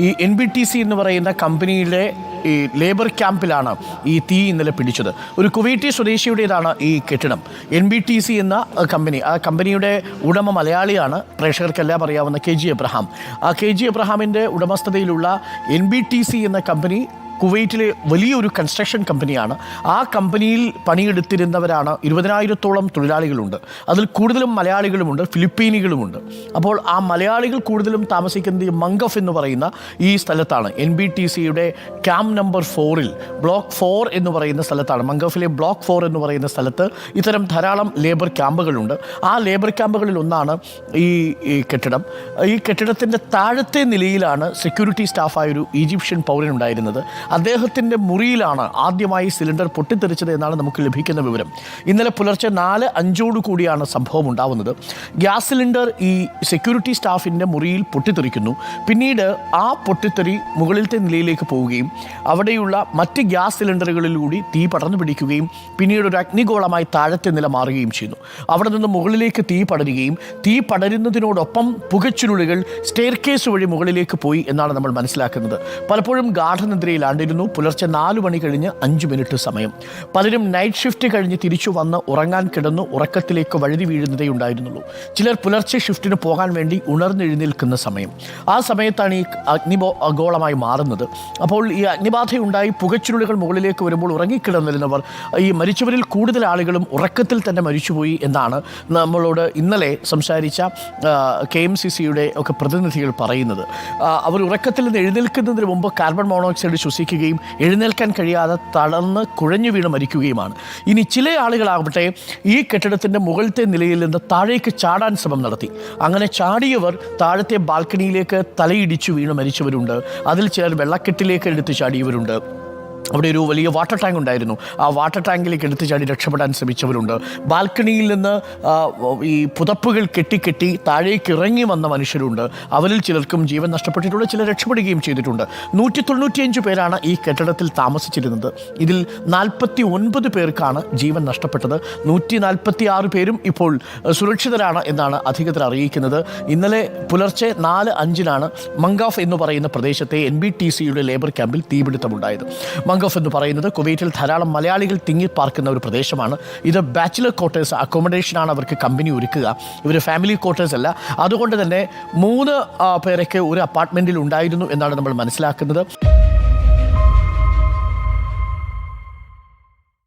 ഈ NBTC എന്ന് പറയുന്ന കമ്പനിയിലെ ഈ ലേബർ ക്യാമ്പിലാണ് ഈ തീ ഇന്നലെ പിടിച്ചത്. ഒരു കുവൈറ്റി സ്വദേശിയുടേതാണ് ഈ കെട്ടിടം. NBTC എന്ന കമ്പനി, ആ കമ്പനിയുടെ ഉടമ മലയാളിയാണ്. പ്രേക്ഷകർക്കെല്ലാം അറിയാവുന്ന KG എബ്രഹാം. ആ KG എബ്രഹാമിൻ്റെ ഉടമസ്ഥതയിലുള്ള NBTC എന്ന കമ്പനി കുവൈറ്റിലെ വലിയൊരു കൺസ്ട്രക്ഷൻ കമ്പനിയാണ്. ആ കമ്പനിയിൽ പണിയെടുത്തിരുന്നവരാണ് 20,000-ഓളം തൊഴിലാളികളുണ്ട്. അതിൽ കൂടുതലും മലയാളികളുമുണ്ട്, ഫിലിപ്പീനികളുമുണ്ട്. അപ്പോൾ ആ മലയാളികൾ കൂടുതലും താമസിക്കുന്നത് മംഗഫ് എന്ന് പറയുന്ന ഈ സ്ഥലത്താണ്. NBTCയുടെ ക്യാമ്പ് നമ്പർ 4-ൽ ബ്ലോക്ക് 4 എന്ന് പറയുന്ന സ്ഥലത്താണ്. മംഗഫിലെ ബ്ലോക്ക് 4 എന്ന് പറയുന്ന സ്ഥലത്ത് ഇത്തരം ധാരാളം ലേബർ ക്യാമ്പുകളുണ്ട്. ആ ലേബർ ക്യാമ്പുകളിൽ ഒന്നാണ് ഈ കെട്ടിടം. ഈ കെട്ടിടത്തിൻ്റെ താഴത്തെ നിലയിലാണ് സെക്യൂരിറ്റി സ്റ്റാഫായൊരു ഈജിപ്ഷ്യൻ പൗരനുണ്ടായിരുന്നത്. അദ്ദേഹത്തിൻ്റെ മുറിയിലാണ് ആദ്യമായി സിലിണ്ടർ പൊട്ടിത്തെറിച്ചത് എന്നാണ് നമുക്ക് ലഭിക്കുന്ന വിവരം. ഇന്നലെ പുലർച്ചെ 4:05 കൂടിയാണ് സംഭവം ഉണ്ടാവുന്നത്. ഗ്യാസ് സിലിണ്ടർ ഈ സെക്യൂരിറ്റി സ്റ്റാഫിൻ്റെ മുറിയിൽ പൊട്ടിത്തെറിക്കുന്നു. പിന്നീട് ആ പൊട്ടിത്തെറി മുകളിലത്തെ നിലയിലേക്ക് പോവുകയും അവിടെയുള്ള മറ്റ് ഗ്യാസ് സിലിണ്ടറുകളിലൂടെ തീ പടർന്നു പിടിക്കുകയും പിന്നീട് ഒരു അഗ്നിഗോളമായി താഴത്തെ നില മാറുകയും ചെയ്യുന്നു. അവിടെ നിന്ന് മുകളിലേക്ക് തീ പടരുകയും തീ പടരുന്നതിനോടൊപ്പം പുകച്ചുരുളുകൾ സ്റ്റെയർകേസ് വഴി മുകളിലേക്ക് പോയി എന്നാണ് നമ്മൾ മനസ്സിലാക്കുന്നത്. പലപ്പോഴും ഗാഠനിദ്രയിലാണ്ടിരുന്നു. പുലർച്ചെ 4 മണി കഴിഞ്ഞ് 5 മിനിറ്റ് സമയം. പലരും നൈറ്റ് ഷിഫ്റ്റ് കഴിഞ്ഞ് തിരിച്ചു വന്ന് ഉറങ്ങാൻ കിടന്നു ഉറക്കത്തിലേക്ക് വഴുതി വീഴുന്നതേ ഉണ്ടായിരുന്നുള്ളൂ. ചിലർ പുലർച്ചെ ഷിഫ്റ്റിന് പോകാൻ വേണ്ടി ഉണർന്നെഴുന്നേൽക്കുന്ന സമയം. ആ സമയത്താണ് ഈ അഗ്നിഗോളമായി മാറുന്നത്. അപ്പോൾ ഈ അഗ്നിബാധയുണ്ടായി പുകച്ചുരുളുകൾ മുകളിലേക്ക് വരുമ്പോൾ ഉറങ്ങിക്കിടന്നിരുന്നവർ, ഈ മരിച്ചവരിൽ കൂടുതൽ ആളുകളും ഉറക്കത്തിൽ തന്നെ മരിച്ചുപോയി എന്നാണ് നമ്മളോട് ഇന്നലെ സംസാരിച്ച KMCCയുടെ ഒക്കെ പ്രതിനിധികൾ പറയുന്നത്. അവർ ഉറക്കത്തിൽ നിന്ന് എഴുന്നേൽക്കുന്നതിന് മുമ്പ് കാർബൺ മോണോക്സൈഡ് ശ്വസിക്കുകയും എഴുന്നേൽക്കാൻ കഴിയാതെ തളർന്ന് കുഴഞ്ഞു വീണ് മരിക്കുകയുമാണ്. ഇനി ചില ആളുകളാവട്ടെ ഈ കെട്ടിടത്തിൻ്റെ മുകളിലത്തെ നിലയിൽ നിന്ന് താഴേക്ക് ചാടാൻ ശ്രമം നടത്തി. അങ്ങനെ ചാടിയവർ താഴത്തെ ബാൽക്കണിയിലേക്ക് തലയിടിച്ചു വീണ് മരിച്ചവരുണ്ട്. അതിൽ ചിലർ വെള്ളക്കെട്ടിലേക്ക് എടുത്ത് ചാടിയവരുണ്ട്. അവിടെ ഒരു വലിയ വാട്ടർ ടാങ്ക് ഉണ്ടായിരുന്നു. ആ വാട്ടർ ടാങ്കിലേക്ക് എടുത്തു ചാടി രക്ഷപ്പെടാൻ ശ്രമിച്ചവരുണ്ട്. ബാൽക്കണിയിൽ നിന്ന് ഈ പുതപ്പുകൾ കെട്ടി താഴേക്ക് ഇറങ്ങി വന്ന മനുഷ്യരുണ്ട്. അവരിൽ ചിലർക്കും ജീവൻ നഷ്ടപ്പെട്ടിട്ടുണ്ട്, ചിലർ രക്ഷപ്പെടുകയും ചെയ്തിട്ടുണ്ട്. 195 പേരാണ് ഈ കെട്ടിടത്തിൽ താമസിച്ചിരുന്നത്. ഇതിൽ 49 പേർക്കാണ് ജീവൻ നഷ്ടപ്പെട്ടത്. 146 പേരും ഇപ്പോൾ സുരക്ഷിതരാണ് എന്നാണ് അധികൃതർ അറിയിക്കുന്നത്. ഇന്നലെ പുലർച്ചെ 4:05 മംഗാഫ് എന്ന് പറയുന്ന പ്രദേശത്തെ NBTCയുടെ ലേബർ ക്യാമ്പിൽ തീപിടുത്തമുണ്ടായത്. മംഗഫ് എന്ന് പറയുന്നത് കുവൈറ്റിൽ ധാരാളം മലയാളികൾ തിങ്ങിപ്പാർക്കുന്ന ഒരു പ്രദേശമാണ്. ഇത് ബാച്ചിലർ ക്വാർട്ടേഴ്സ് അക്കോമഡേഷനാണ് അവർക്ക് കമ്പനി ഒരുക്കുക. ഇവർ ഫാമിലി ക്വാർട്ടേഴ്സ് അല്ല. അതുകൊണ്ട് തന്നെ 3 പേരൊക്കെ ഒരു അപ്പാർട്ട്മെൻറ്റിൽ ഉണ്ടായിരുന്നു എന്നാണ് നമ്മൾ മനസ്സിലാക്കുന്നത്.